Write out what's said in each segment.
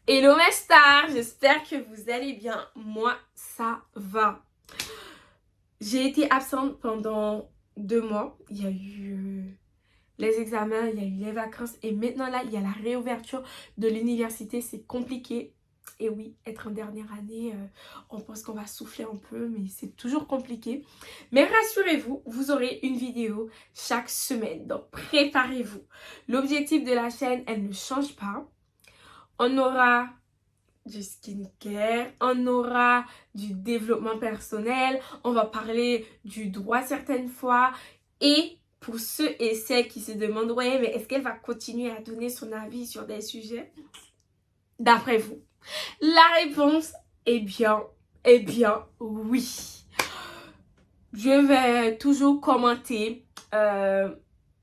Hello mes stars, j'espère que vous allez bien. Moi, ça va. J'ai été absente pendant 2 mois. Il y a eu les examens, il y a eu les vacances et maintenant là, il y a la réouverture de l'université. C'est compliqué. Et oui, être en dernière année, on pense qu'on va souffler un peu, mais c'est toujours compliqué. Mais rassurez-vous, vous aurez une vidéo chaque semaine. Donc préparez-vous. L'objectif de la chaîne, elle ne change pas. On aura du skincare, on aura du développement personnel, on va parler du droit certaines fois. Et pour ceux et celles qui se demandent, ouais, mais est-ce qu'elle va continuer à donner son avis sur des sujets? D'après vous, la réponse est bien, oui. Je vais toujours commenter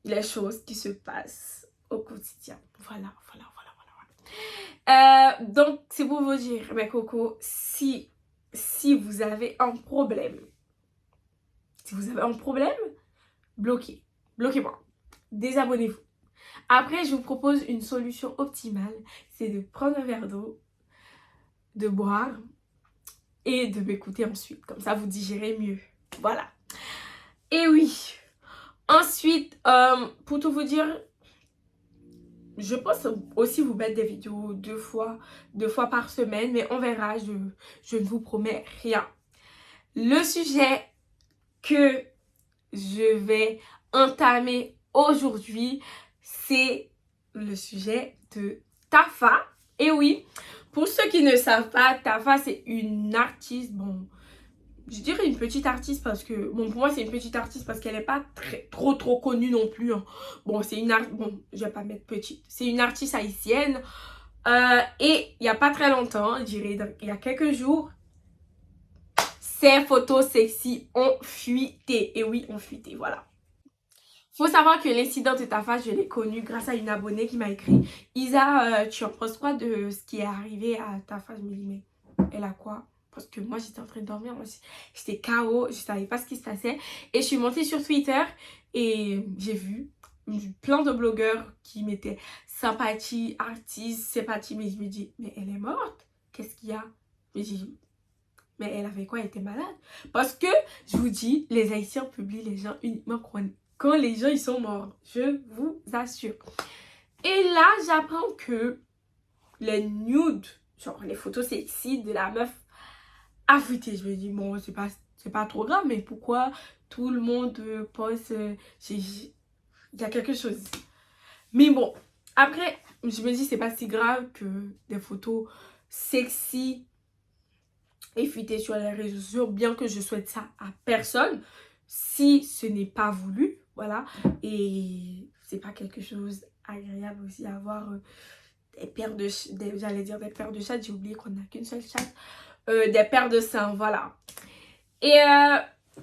les choses qui se passent au quotidien. Voilà. Donc, c'est pour vous dire, mes cocos, si vous avez un problème, bloquez-moi, désabonnez-vous. Après, je vous propose une solution optimale, c'est de prendre un verre d'eau, de boire et de m'écouter ensuite. Comme ça, vous digérez mieux. Voilà. Et oui. Ensuite, pour tout vous dire, je pense aussi vous mettre des vidéos deux fois par semaine, mais on verra, je ne vous promets rien. Le sujet que je vais entamer aujourd'hui, c'est le sujet de Tafa. Et oui, pour ceux qui ne savent pas, Tafa c'est une artiste, bon, je dirais une petite artiste parce que, bon, pour moi c'est une petite artiste parce qu'elle n'est pas trop connue non plus. Hein. Bon, c'est une artiste, bon, je vais pas mettre petite, c'est une artiste haïtienne. Et il n'y a pas très longtemps, je dirais il y a quelques jours, ces photos sexy ont fuité. Et oui, ont fuité, voilà. Faut savoir que l'incident de Tafa, je l'ai connu grâce à une abonnée qui m'a écrit: Isa, tu en penses quoi de ce qui est arrivé à Tafa? Je me dis, mais elle a quoi? Parce que moi, j'étais en train de dormir. J'étais KO, je savais pas ce qui se passait. Et je suis montée sur Twitter et j'ai vu plein de blogueurs qui mettaient sympathie, artiste, sympathie. Mais je me dis, mais elle est morte? Qu'est-ce qu'il y a? Je me dis, mais elle avait quoi? Elle était malade? Parce que, je vous dis, les Haïtiens publient les gens uniquement quand les gens ils sont morts. Je vous assure. Et là, j'apprends que les nudes, genre les photos sexy de la meuf a fuité. Je me dis, bon, c'est pas trop grave, mais pourquoi tout le monde poste il y a quelque chose. Mais bon, après, je me dis, c'est pas si grave que des photos sexy et fuiter sur les réseaux sociaux, bien que je souhaite ça à personne, si ce n'est pas voulu, voilà. Et c'est pas quelque chose agréable aussi à avoir des paires de j'allais dire des paires de chattes, j'ai oublié qu'on n'a qu'une seule chatte, des paires de seins, voilà. Et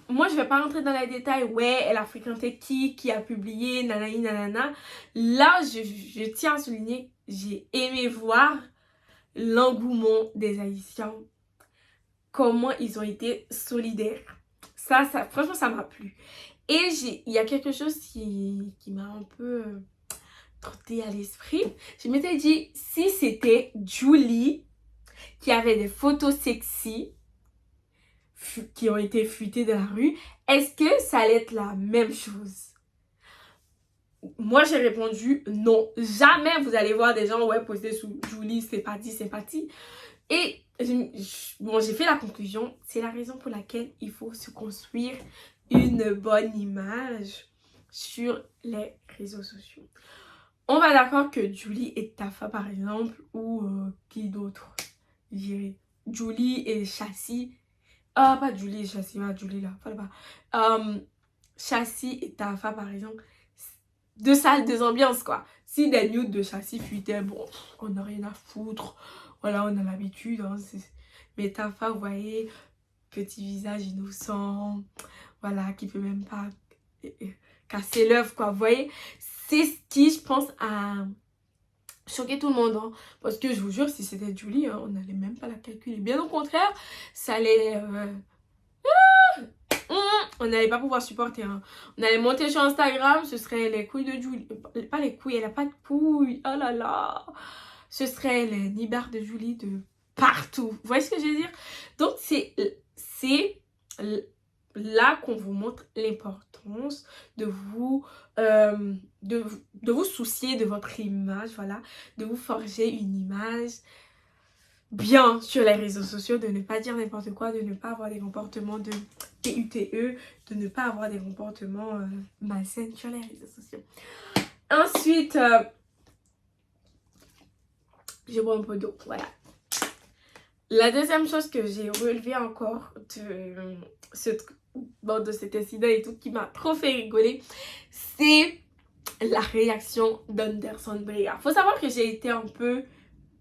moi je vais pas rentrer dans les détails, ouais, elle a fréquenté qui a publié, nanani nanana. Là je tiens à souligner, j'ai aimé voir l'engouement des Haïtiens, comment ils ont été solidaires. Ça franchement, ça m'a plu. Et il y a quelque chose qui m'a un peu trotté à l'esprit. Je m'étais dit, si c'était Julie qui avait des photos sexy qui ont été fuitées de la rue, est-ce que ça allait être la même chose? Moi, j'ai répondu non. Jamais vous allez voir des gens, ouais, poster sous Julie, sympathie. Et bon, j'ai fait la conclusion. C'est la raison pour laquelle il faut se construire une bonne image sur les réseaux sociaux. On va d'accord que Julie et Tafa, par exemple, ou qui d'autre? Je dirais Julie et Chassis. Ah, pas Julie et Chassis, pas Julie là. Chassis et Tafa, par exemple. Deux salles, deux ambiances, quoi. Si des nudes de Chassis fuitaient, bon, on n'a rien à foutre. Voilà, on a l'habitude. Hein, mais Tafa, vous voyez, petit visage innocent. Voilà, qui peut même pas casser l'œuf, quoi. Vous voyez, c'est ce qui, je pense, a choqué tout le monde. Hein, parce que je vous jure, si c'était Julie, hein, on n'allait même pas la calculer. Bien au contraire, ça allait... on n'allait pas pouvoir supporter. Hein. On allait monter sur Instagram, ce serait les couilles de Julie. Pas les couilles, elle a pas de couilles. Oh là là. ce serait les nibards de Julie de partout. Vous voyez ce que je veux dire? Donc, c'est là qu'on vous montre l'importance de vous, de vous soucier de votre image, voilà, de vous forger une image bien sur les réseaux sociaux, de ne pas dire n'importe quoi, de ne pas avoir des comportements de PUTE, de ne pas avoir des comportements malsains sur les réseaux sociaux. Ensuite, je bois un peu d'eau, voilà. La deuxième chose que j'ai relevée encore de cet incident et tout, qui m'a trop fait rigoler, c'est la réaction d'Anderson Brega. Faut savoir que j'ai été un peu,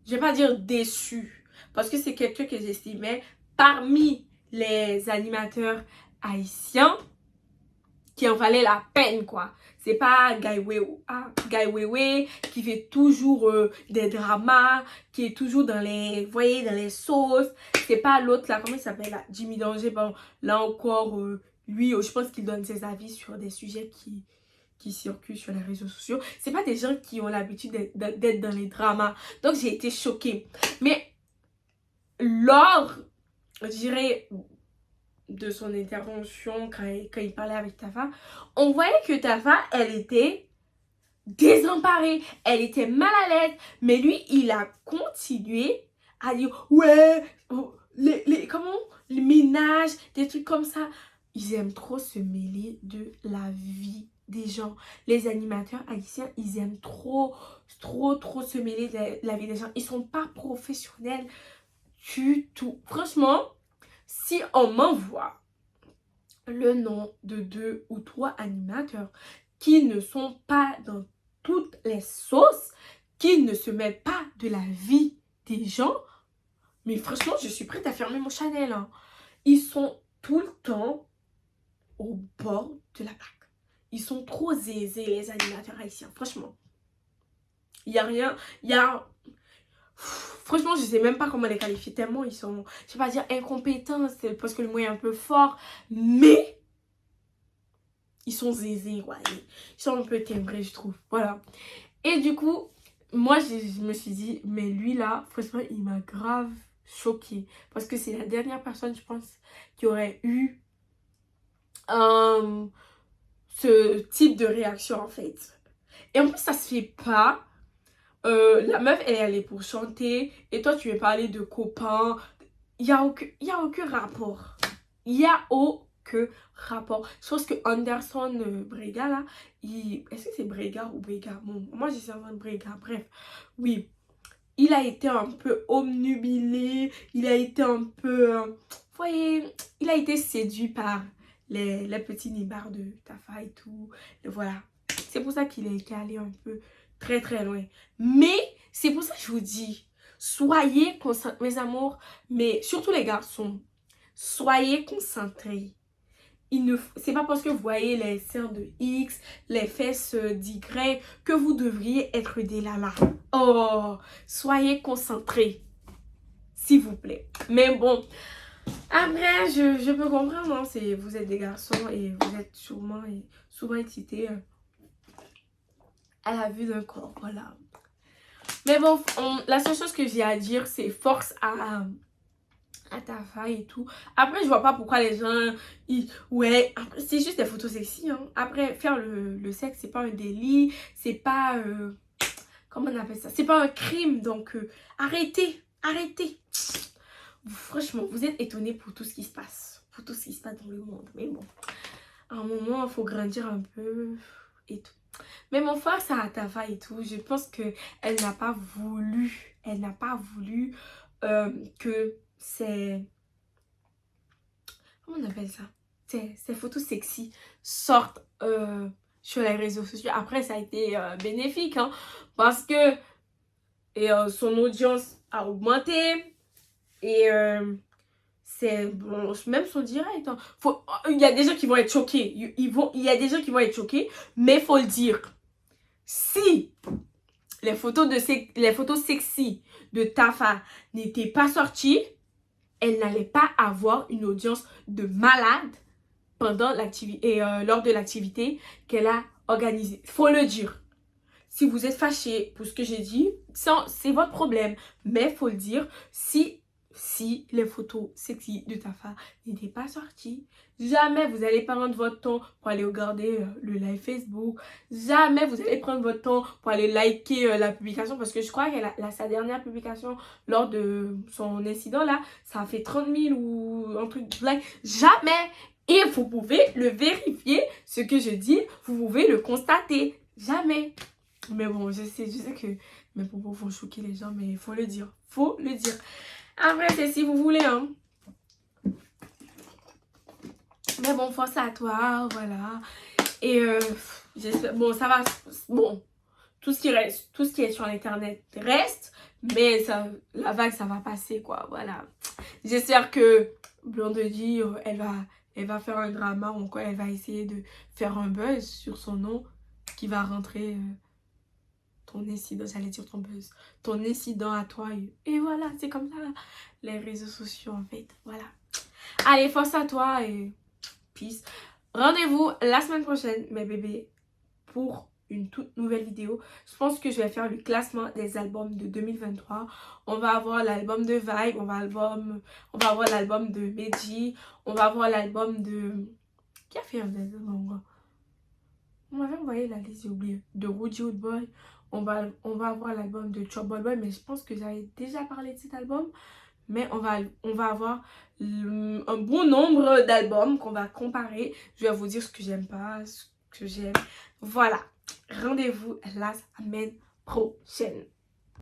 je vais pas dire déçue, parce que c'est quelqu'un que j'estimais parmi les animateurs haïtiens qui en valait la peine, quoi. C'est pas Guy Wewe qui fait toujours des dramas, qui est toujours dans les, vous voyez, dans les sauces. C'est pas l'autre là, comment il s'appelle là, Jimmy Danger. Bon, là encore, lui, je pense qu'il donne ses avis sur des sujets qui circulent sur les réseaux sociaux. C'est pas des gens qui ont l'habitude d'être dans les dramas. Donc j'ai été choquée. Mais lors, je dirais, de son intervention quand il parlait avec Tafa, on voyait que Tafa, elle était désemparée, elle était mal à l'aise, mais lui, il a continué à dire ouais, les ménages, des trucs comme ça. Ils aiment trop se mêler de la vie des gens. Les animateurs haïtiens, ils aiment trop se mêler de la vie des gens. Ils sont pas professionnels du tout. Franchement, si on m'envoie le nom de 2 ou 3 animateurs qui ne sont pas dans toutes les sauces, qui ne se mêlent pas de la vie des gens, mais franchement, je suis prête à fermer mon Chanel. Hein. Ils sont tout le temps au bord de la plaque. Ils sont trop zélés, les animateurs haïtiens. Franchement, il n'y a rien, franchement, je sais même pas comment les qualifier, tellement ils sont, je vais pas dire incompétents, c'est parce que le mot est un peu fort, mais ils sont zélés, ouais. Ils sont un peu timbrés, je trouve. Voilà. Et du coup, moi, je me suis dit, mais lui là, franchement, il m'a grave choquée. Parce que c'est la dernière personne, je pense, qui aurait eu ce type de réaction, en fait. Et en plus, ça se fait pas. La meuf, elle est allée pour chanter. Et toi, tu veux parler de copains. Il n'y a aucun rapport. Il n'y a aucun rapport. Je pense que Anderson Brega, là, est-ce que c'est Brega ou Brega? Bon, moi, j'ai servi Brega. Bref, oui. Il a été un peu obnubilé. Il a été un peu... vous voyez, il a été séduit par les petits nibards de Tafa et tout. Et voilà. C'est pour ça qu'il a été allé un peu très très loin. Mais c'est pour ça que je vous dis, soyez concentrés, mes amours, mais surtout les garçons, soyez concentrés. C'est pas parce que vous voyez les seins de X, les fesses d'Y que vous devriez être des lalas. Oh, soyez concentrés, s'il vous plaît. Mais bon, après, je peux comprendre, hein, vous êtes des garçons et vous êtes sûrement et souvent excités à la vue d'un corps, voilà. Mais bon, la seule chose que j'ai à dire, c'est force à Tafa et tout. Après, je vois pas pourquoi les gens... ouais, c'est juste des photos sexy. Hein. Après, faire le sexe, c'est pas un délit. C'est pas... comment on appelle ça? C'est pas un crime. Donc, arrêtez. Arrêtez. Franchement, vous êtes étonnés pour tout ce qui se passe. Pour tout ce qui se passe dans le monde. Mais bon, à un moment, il faut grandir un peu et tout. Mais mon frère, ça à Tafa et tout, je pense qu'elle n'a pas voulu, que comment on appelle ça? Ces photos sexy sortent sur les réseaux sociaux. Après, ça a été bénéfique, hein, parce que son audience a augmenté et c'est bon, même son direct. Hein. Il y a des gens qui vont être choqués. Il y a des gens qui vont être choqués, mais il faut le dire. Si les photos sexy de Tafa n'étaient pas sorties, elle n'allait pas avoir une audience de malade pendant l'activité lors de l'activité qu'elle a organisée. Faut le dire. Si vous êtes fâché pour ce que j'ai dit, c'est votre problème. Mais faut le dire, si les photos sexy de ta femme n'étaient pas sorties, jamais vous allez prendre votre temps pour aller regarder le live Facebook. Jamais vous allez prendre votre temps pour aller liker la publication. Parce que je crois qu'elle a sa dernière publication lors de son incident là, ça a fait 30 000 ou un truc de like. Jamais. Et vous pouvez le vérifier, ce que je dis, vous pouvez le constater. Jamais. Mais bon, je sais que mes propos vont choquer les gens, mais il faut le dire. Faut le dire. Après, c'est si vous voulez, hein. Mais bon, force à toi, voilà. Et j'espère, bon, ça va, bon, tout ce qui reste, tout ce qui est sur l'internet reste, mais ça, la vague, ça va passer, quoi, voilà. J'espère que Blondie, elle va faire un drama, ou quoi, elle va essayer de faire un buzz sur son nom, qui va rentrer ton incident, j'allais dire ton buzz, ton incident à toi, et voilà, c'est comme ça, les réseaux sociaux, en fait, voilà. Allez, force à toi, et peace. Rendez-vous la semaine prochaine, mes bébés, pour une toute nouvelle vidéo. Je pense que je vais faire le classement des albums de 2023. On va avoir l'album de Vibe, on va avoir l'album de Meji, on va avoir l'album de... Qui a fait un album? On m'avait envoyé la liste, j'ai oublié. De Rudy Woodboy. On va avoir l'album de Trouble Boy, mais je pense que j'avais déjà parlé de cet album. Mais on va avoir un bon nombre d'albums qu'on va comparer. Je vais vous dire ce que j'aime pas, ce que j'aime. Voilà. Rendez-vous la semaine prochaine.